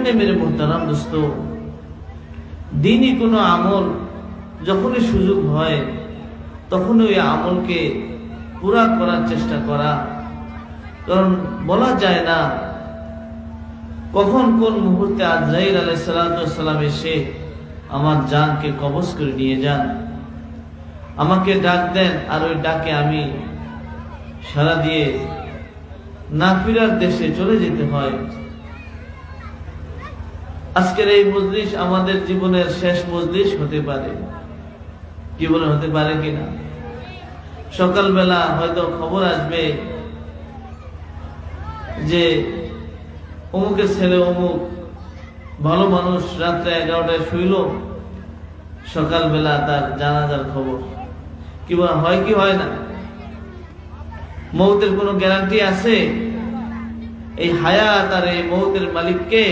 জন্য মেরে মোহতারাম দোস্ত, দিনই কোনো আমল যখনই সুযোগ হয় তখনই ওই আমলকে পুরা করার চেষ্টা করা। কারণ বলা যায় না কখন কোন মুহূর্তে আজরাইল আলাইহিস সালাম এসে আমার জানকে কবজ করে নিয়ে যান। আমাকে ডাক দেন আর ওই ডাকে আমি সাড়া দিয়ে না ফিরার দেশে চলে যেতে হয়। আজকের এই মজলিস আমাদের জীবনের শেষ মজলিস হতে পারে, জীবনে হতে পারে কিনা। সকালবেলা হয়তো খবর আসবে যে অমুকের ছেলে অমুক ভালো মানুষ রাত্রে 11টায় শুইল, সকালবেলা তার জানাজার খবর। কি হয় কি হয় না? মৌতের কোনো গ্যারান্টি আছে? এই হায়াত আর এই মৌতের মালিককে